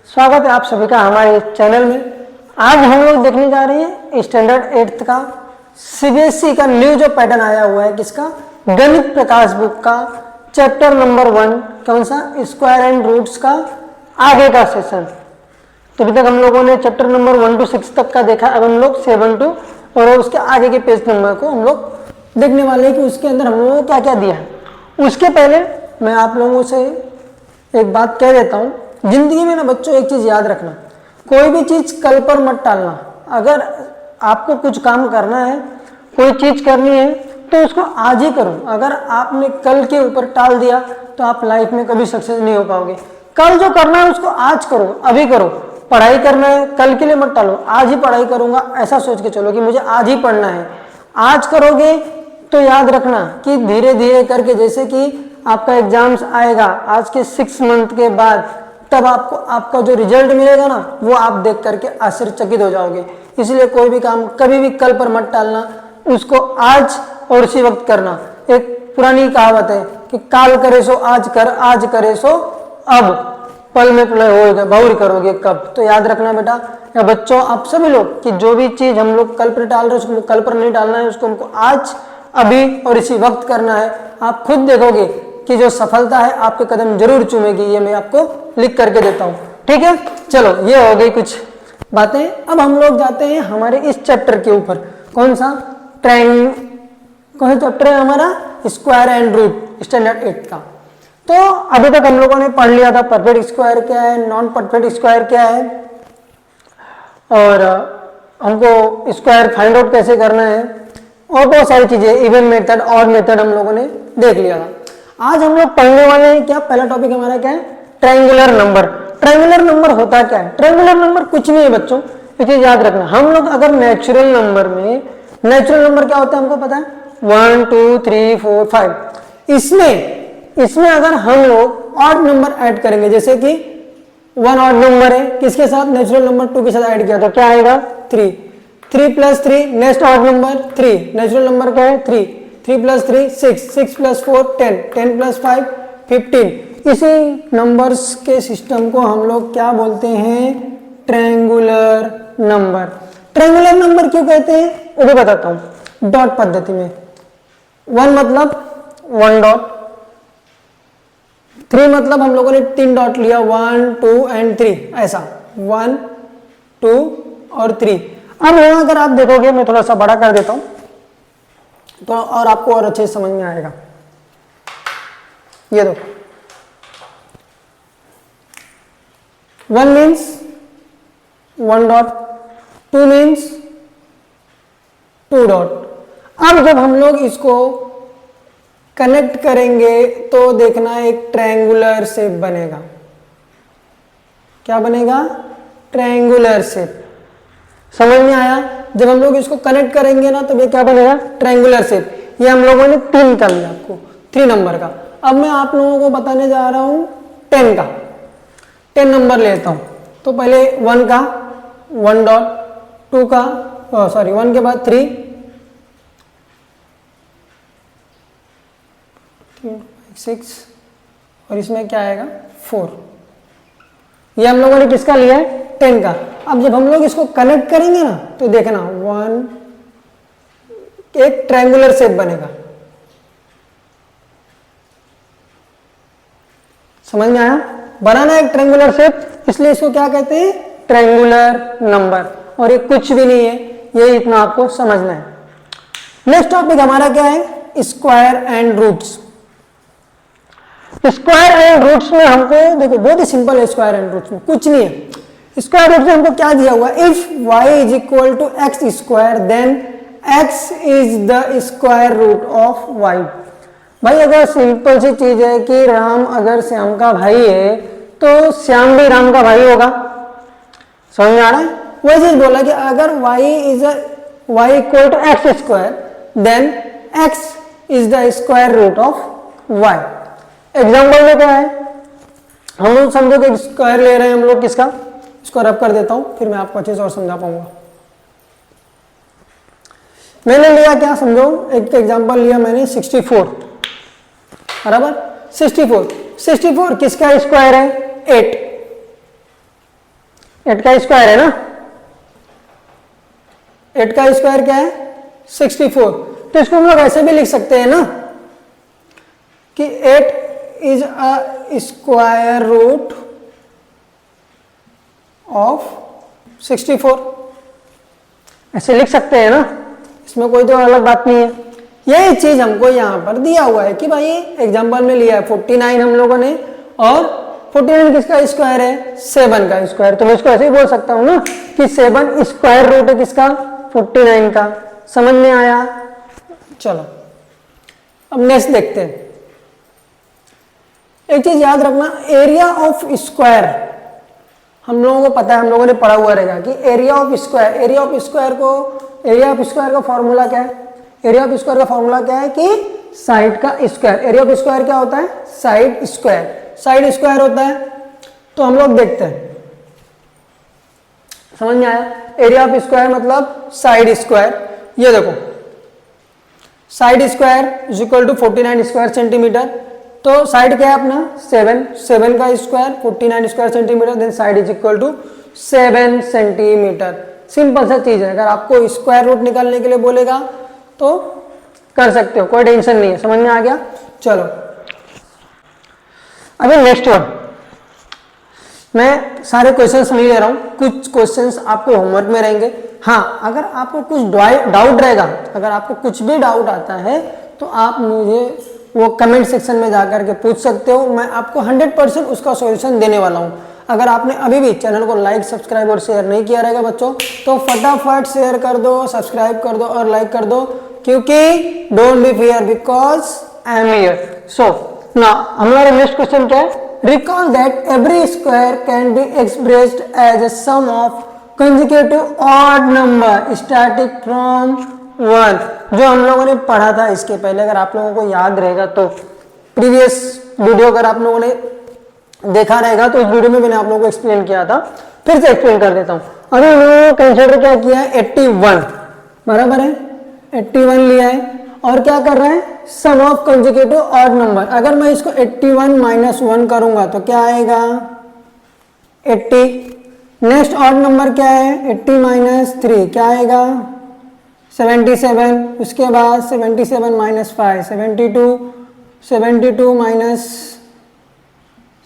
स्वागत है आप सभी का हमारे चैनल में। आज हम लोग देखने जा रहे हैं स्टैंडर्ड 8th का सीबीएसई का न्यू जो पैटर्न आया हुआ है किसका, गणित प्रकाश बुक का चैप्टर नंबर 1 कौन सा, स्क्वायर एंड रूट्स का आगे का सेशन। तो अभी तक हम लोगों ने चैप्टर नंबर 1 to 6 तक का देखा। अब हम लोग 7 to और उसके आगे के पेज नंबर को हम लोग देखने वाले हैं कि उसके अंदर हम लोगों को क्या क्या दिया है। उसके पहले मैं आप लोगों से एक बात कह देता हूँ, जिंदगी में ना बच्चों एक चीज याद रखना, कोई भी चीज कल पर मत टालना। अगर आपको कुछ काम करना है, कोई चीज करनी है तो उसको आज ही करो। अगर आपने कल के ऊपर टाल दिया तो आप लाइफ में कभी सक्सेस नहीं हो पाओगे। कल जो करना है उसको आज करो, अभी करो। पढ़ाई करना है कल के लिए मत टालो, आज ही पढ़ाई करूंगा ऐसा सोच के चलो कि मुझे आज ही पढ़ना है। आज करोगे तो याद रखना कि धीरे धीरे करके, जैसे कि आपका एग्जाम्स आएगा आज के 6 मंथ के बाद, तब आपको आपका जो रिजल्ट मिलेगा ना वो आप देख करके आश्चर्यचकित हो जाओगे। इसलिए कोई भी काम कभी भी कल पर मत टालना, उसको आज और उसी वक्त करना। एक पुरानी कहावत है कि काल करे सो आज कर, आज करे सो अब, पल में प्रलय होगा बहुरी करोगे कब। तो याद रखना बेटा या बच्चों, आप सभी लोग कि जो भी चीज हम लोग कल पर टाल रहे हैं उसको कल पर नहीं डालना है, उसको हमको आज अभी और इसी वक्त करना है। आप खुद देखोगे कि जो सफलता है आपके कदम जरूर चूमेगी। ये मैं आपको लिख करके देता हूँ, ठीक है। चलो ये हो गई कुछ बातें। अब हम लोग जाते हैं हमारे इस चैप्टर के ऊपर। कौन सा कौन सा चैप्टर है हमारा, स्क्वायर एंड रूट, स्टैंडर्ड 8 का। तो अभी तक हम लोगों ने पढ़ लिया था परफेक्ट स्क्वायर क्या है, नॉन परफेक्ट स्क्वायर क्या है, और हमको स्क्वायर फाइंड आउट कैसे करना है, और बहुत सारी चीजें, इवन मेथड और मेथड हम लोगों ने देख लिया था। आज हम लोग पढ़ने वाले हैं क्या, पहला टॉपिक हमारा क्या है, ट्रायंगुलर नंबर। ट्रायंगुलर नंबर होता क्या है? ट्रायंगुलर नंबर कुछ नहीं है बच्चों, ये चीज याद रखना। हम लोग अगर नेचुरल नंबर में, नेचुरल नंबर क्या होता है हमको पता है, 1 2 3 4 5। इसमें अगर हम लोग ऑड नंबर ऐड करेंगे, जैसे कि 1 ऑड नंबर है, किसके साथ, नेचुरल नंबर 2 के साथ ऐड किया तो क्या आएगा 3। 3 + 3 next odd number 3, natural number क्या है 3। 3 + 3 6, 6 + 4 10, 10 + 5 15। इसी नंबर्स के सिस्टम को हम लोग क्या बोलते हैं, ट्रायंगुलर नंबर। ट्रायंगुलर नंबर क्यों कहते हैं वो भी बताता हूं, डॉट पद्धति में। 1 मतलब 1 डॉट, 3 मतलब हम लोगों ने 3 डॉट लिया, 1 2 एंड 3, ऐसा 1 2 और 3। अब यहां अगर आप देखोगे, मैं थोड़ा सा बड़ा कर देता हूं तो और आपको और अच्छे समझ में आएगा। ये दो 1 मीन्स 1 डॉट, 2 मीन्स 2 डॉट। अब जब हम लोग इसको कनेक्ट करेंगे तो देखना एक ट्रायंगुलर शेप बनेगा। क्या बनेगा, ट्रायंगुलर शेप। समझ में आया? जब हम लोग इसको कनेक्ट करेंगे ना तो ये क्या बनेगा, ट्रायंगुलर शेप। ये हम लोगों ने 3 कर लिया, आपको 3 नंबर का। अब मैं आप लोगों को बताने जा रहा हूं 10 का। 10 नंबर लेता हूं तो पहले 1 का 1 डॉट, 2 का 1 के बाद 3, 6 और इसमें क्या आएगा 4। ये हम लोगों ने किसका लिया है, 10 का। अब जब हम लोग इसको कनेक्ट करेंगे ना तो देखना 1 एक ट्रायंगुलर शेप बनेगा। समझ में आया? बनाना एक ट्रायंगुलर शेप, इसलिए इसको क्या कहते हैं, ट्रायंगुलर नंबर। और ये कुछ भी नहीं है, ये इतना आपको समझना है। नेक्स्ट टॉपिक हमारा क्या है, square and roots. Square and roots में हमको देखो बहुत ही सिंपल है, स्क्वायर एंड रूट्स में कुछ नहीं है। स्क्वायर रूट में हमको क्या दिया हुआ है, if y = x² then x is the square root of y। भाई अगर सिंपल सी चीज है कि राम अगर श्याम का भाई है तो श्याम भी राम का भाई होगा। समझ में आ रहा है? वही चीज बोला कि अगर y = x² then x is the square root of y। Example में क्या है, हम लोग समझो कि स्क्वायर ले रहे हैं हम लोग किसका, इसको रब कर देता हूं फिर मैं आपको अच्छे से और समझा पाऊंगा। मैंने लिया क्या, समझो एक एग्जांपल लिया मैंने 64, बराबर 64 किसका स्क्वायर है 8। 8 का स्क्वायर है ना, 8 का स्क्वायर क्या है 64। तो इसको हम लोग ऐसे भी लिख सकते हैं ना कि 8 is a square root of 64, ऐसे लिख सकते हैं ना, इसमें कोई तो अलग बात नहीं है। यही चीज हमको यहां पर दिया हुआ है कि भाई एग्जांपल में लिया है 49 हम लोगों ने, और 49 किसका स्क्वायर है 7 का स्क्वायर, तो मैं इसको ऐसे ही बोल सकता हूं ना कि 7 स्क्वायर रूट है किसका 49 का। समझ में आया? चलो अब नेक्स्ट देखते हैं। एक चीज याद रखना, एरिया ऑफ स्क्वायर हम लोगों को पता है, हम लोगों ने पढ़ा हुआ रहेगा कि area of square, area of square का फॉर्मूला क्या है, एरिया ऑफ स्क्वायर का फॉर्मूला क्या है कि साइड का स्क्वायर। एरिया ऑफ स्क्वायर क्या होता है साइड स्क्वायर, साइड स्क्वायर होता है। तो हम लोग देखते हैं, समझ में आया? एरिया ऑफ स्क्वायर मतलब साइड स्क्वायर। ये देखो side square is equal to 49 square centimetre. तो साइड क्या है अपना 7 का square 49 square centimetre, then side is equal to 7 centimetre. Simple सा चीज है, अगर आपको स्क्वायर रूट निकालने के लिए बोलेगा तो कर सकते हो, कोई टेंशन नहीं है। समझ में आ गया? चलो अभी नेक्स्ट वन, मैं सारे क्वेश्चंस नहीं ले रहा हूं, कुछ क्वेश्चंस आपके होमवर्क में रहेंगे। हाँ, अगर आपको कुछ डाउट रहेगा, अगर आपको कुछ भी डाउट आता है तो आप मुझे वो कमेंट सेक्शन में जाकर के पूछ सकते हो, मैं आपको 100% उसका सॉल्यूशन देने वाला हूं। अगर आपने अभी भी चैनल को लाइक सब्सक्राइब और शेयर नहीं किया रहेगा बच्चों, तो फटाफट शेयर कर दो, सब्सक्राइब कर दो और लाइक कर दो, क्योंकि don't be fear because I am here. So now हमारा नेक्स्ट क्वेश्चन क्या है, recall that every square can be expressed as a sum of consecutive odd number starting from 1, जो हम लोगों ने पढ़ा था इसके पहले। अगर आप लोगों को याद रहेगा तो प्रीवियस वीडियो अगर आप लोगों ने देखा रहेगा तो इस वीडियो में मैंने आप लोगों को एक्सप्लेन किया था, फिर से एक्सप्लेन कर देता हूं। अभी हम लोगों ने कंसिडर क्या किया है 81, बराबर है 81 लिया है, और क्या कर रहे हैं सम ऑफ कंसेक्यूटिव ऑड नंबर। अगर मैं इसको 81 माइनस 1 करूंगा तो क्या आएगा 80। नेक्स्ट ऑड नंबर क्या है 80 माइनस 3 क्या आएगा 77। उसके बाद 77 minus 5 72, 72 minus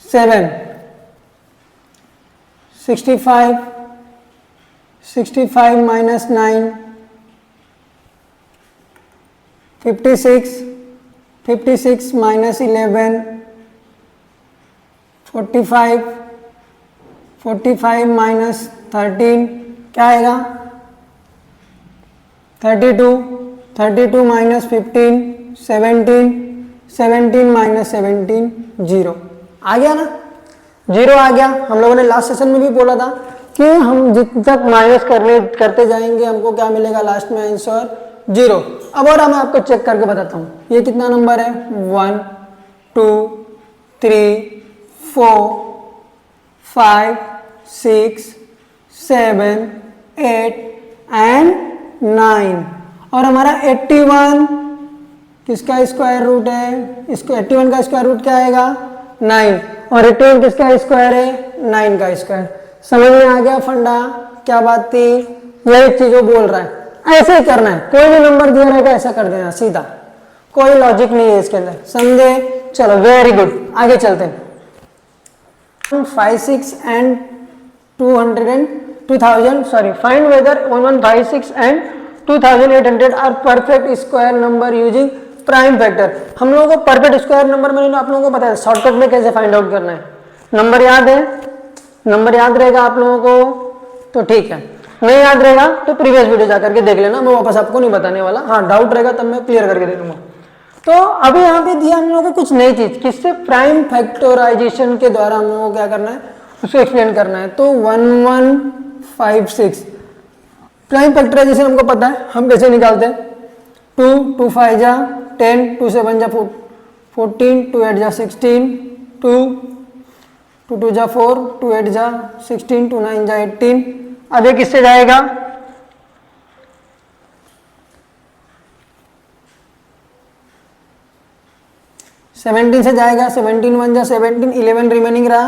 7 65, 65 minus 9 56, 56 minus 11 45, 45 minus 13 क्या आएगा 32, 32 माइनस 15 17, 17 माइनस 17 0 आ गया ना, 0 आ गया। हम लोगों ने लास्ट सेशन में भी बोला था कि हम जितने तक माइनस करते जाएंगे हमको क्या मिलेगा लास्ट में आंसर 0। अब और मैं आपको चेक करके बताता हूँ, ये कितना नंबर है 1 2 3 4 5 6 7 8 एंड 9, और हमारा 81 किसका स्क्वायर रूट है, इसको 81 का स्क्वायर रूट क्या आएगा 9, और 81 किसका स्क्वायर है 9 का स्क्वायर। समझ में आ गया फंडा, क्या बात थी, यही चीजों बोल रहा है। ऐसे ही करना है, कोई भी नंबर दिया रहेगा ऐसा कर देना सीधा, कोई लॉजिक नहीं है इसके अंदर, समझे? चलो वेरी गुड, आगे चलते हैं। 56 and 2000 sorry, find whether 1156 and 2800 are perfect square number using prime factor. हम लोगों को परफेक्ट स्क्वायर नंबर मैंने आप लोगों को बताया शॉर्टकट में कैसे फाइंड आउट करना है। नंबर याद है, नंबर याद रहेगा आप लोगों को तो ठीक है, नहीं याद रहेगा तो प्रीवियस वीडियो जाकर के देख लेना, मैं वापस आपको नहीं बताने वाला। हाँ डाउट रहेगा तब मैं क्लियर करके दे दूंगा। तो अभी यहाँ पे दिया हम लोगों को कुछ नई चीज, किससे प्राइम फैक्टराइजेशन के द्वारा हम लोगों को क्या करना है उसको एक्सप्लेन करना है। तो 1156 प्राइम फैक्टराइजेशन हमको पता है, हम कैसे निकालते हैं 2 2 5 जा 10 2 7 जा 14 2 8 जा 16 2 2 2 जा 4 2 8 जा 16 2 9 जा 18। अब ये किससे जाएगा 17 से जाएगा, 17 1 जा 17 11 रिमेनिंग रहा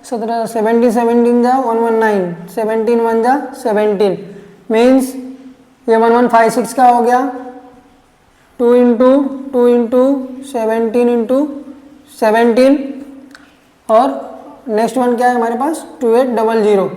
17 17 17 जा 119, 17 1 जा 17, मीन्स ये 1156 का हो गया, 2 इंटू 17 इंटू 17, और नेक्स्ट वन क्या है हमारे पास 2800।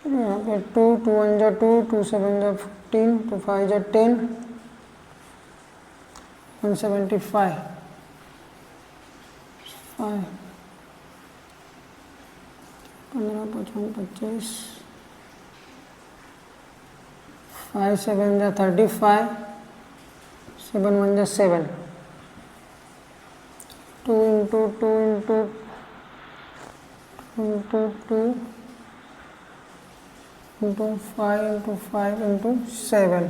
यहाँ पे 2 2 1 जा 2, 2 7 जा 15, 2 5 जा 10, 175, 5 15 55 25, 5 7 जा 35, 7 1 जा 7, 2 into 2 into 2 into 5 into 5 into 7।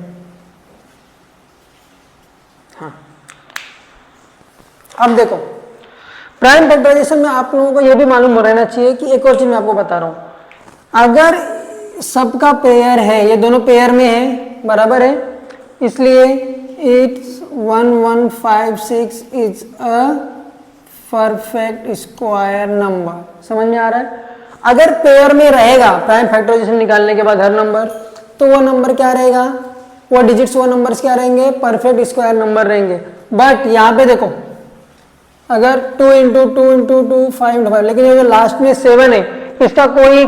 हाँ, अब देखो प्राइम फैक्टराइजेशन में आप लोगों को यह भी मालूम हो रहना चाहिए कि एक और चीज मैं आपको बता रहा हूं, अगर सबका पेयर है, ये दोनों पेयर में है, बराबर है, इसलिए 81156 is a perfect square number. समझ में आ रहा है? अगर पेयर में रहेगा प्राइम फैक्टराइजेशन निकालने के बाद हर नंबर, तो वो नंबर क्या रहेगा, वो डिजिट्स, वो नंबर्स क्या रहेंगे, परफेक्ट स्क्वायर नंबर रहेंगे। बट यहाँ पे देखो, अगर 2 इंटू 2 इंटू 2 5 इंटू 5, लेकिन ये जो लास्ट में 7 है, इसका कोई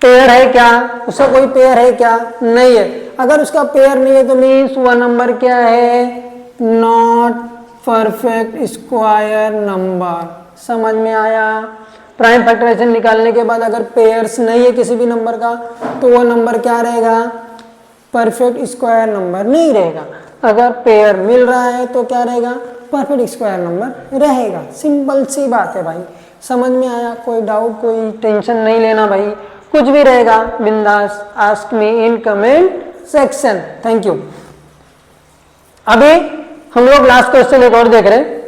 पेयर है क्या, उसका कोई पेयर है क्या, नहीं है। अगर उसका पेयर नहीं है तो मीन्स वह नंबर क्या है, नॉट परफेक्ट स्क्वायर नंबर। समझ में आया? प्राइम फैक्टराइजेशन निकालने के बाद अगर पेयर्स नहीं है किसी भी नंबर का, तो वो नंबर क्या रहेगा, परफेक्ट स्क्वायर नंबर नहीं रहेगा। अगर पेयर मिल रहा है तो क्या रहेगा, परफेक्ट स्क्वायर नंबर रहेगा। सिंपल सी बात है भाई, समझ में आया? कोई डाउट, कोई टेंशन नहीं लेना भाई, कुछ भी रहेगा बिंदास ask me in comment section. Thank you. अभी हम लोग लास्ट क्वेश्चन एक और देख रहे हैं,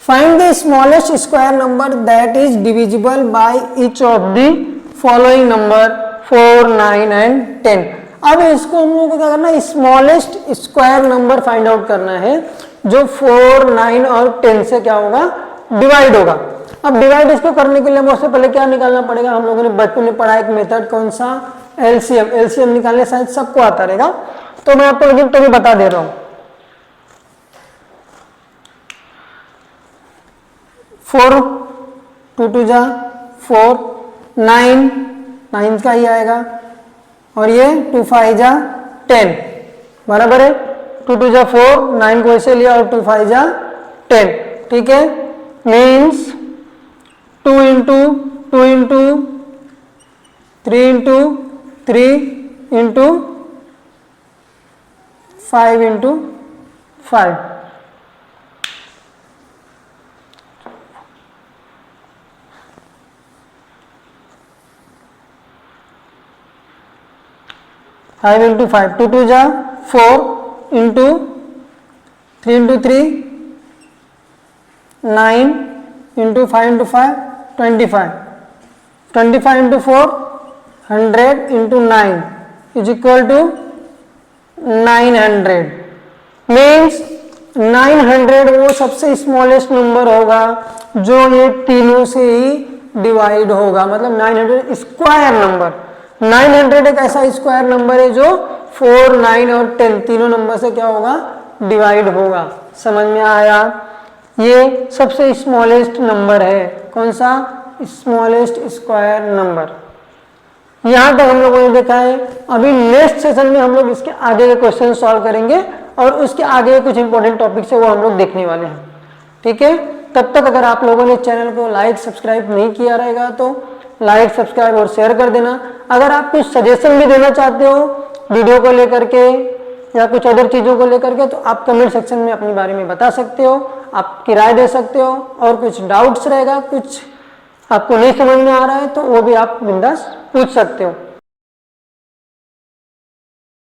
find the smallest square number that is divisible by each of the following number 4 9 and 10। अब इसको हम लोगों को क्या करना है, smallest square number find out करना है जो 4 9 और 10 से क्या होगा, डिवाइड होगा। अब डिवाइड इसको करने के लिए सबसे पहले क्या निकालना पड़ेगा, हम लोगों ने बचपन में पढ़ा एक मेथड, कौन सा, एलसीएम। एलसीएम निकालने शायद सबको आता रहेगा, तो मैं आपको लेकिन तो भी बता दे रहा हूं। 4 2 2 जा 4, 9 9 का ही आएगा, और ये 2 5 जा 10, बराबर है। 2 2 जा 4, 9 को ऐसे लिया, और 2 5 जा 10, ठीक है। Means 2 into 2 into 3 into 3 into 5 into 5, five into 5, 2 2 जा 4 into 3 into 3 9 into 5 into 5 25, 25 into 4 100 into 9 is equal to 900। Means 900 वो सबसे स्मॉलेस्ट नंबर होगा जो ये तीनों से ही डिवाइड होगा, मतलब 900 स्क्वायर नंबर। 900 एक ऐसा स्क्वायर नंबर है जो 4 9 और 10 तीनों नंबर से क्या होगा, डिवाइड होगा। समझ में आया? ये सबसे स्मॉलेस्ट नंबर है, कौन सा, स्मॉलेस्ट स्क्वायर नंबर। यहां तक हम लोगों ने देखा है। अभी नेक्स्ट सेशन में हम लोग इसके आगे के क्वेश्चन सॉल्व करेंगे, और उसके आगे कुछ इंपॉर्टेंट टॉपिक्स है वो हम लोग देखने वाले हैं, ठीक है। तब तक अगर आप लोगों ने चैनल को लाइक सब्सक्राइब नहीं किया रहेगा तो लाइक सब्सक्राइब और शेयर कर देना। अगर आप कुछ सजेशन भी देना चाहते हो वीडियो को लेकर के या कुछ अदर चीज़ों को लेकर के, तो आप कमेंट सेक्शन में अपने बारे में बता सकते हो, आपकी राय दे सकते हो। और कुछ डाउट्स रहेगा, कुछ आपको नहीं समझ में आ रहा है, तो वो भी आप बिंदास पूछ सकते हो।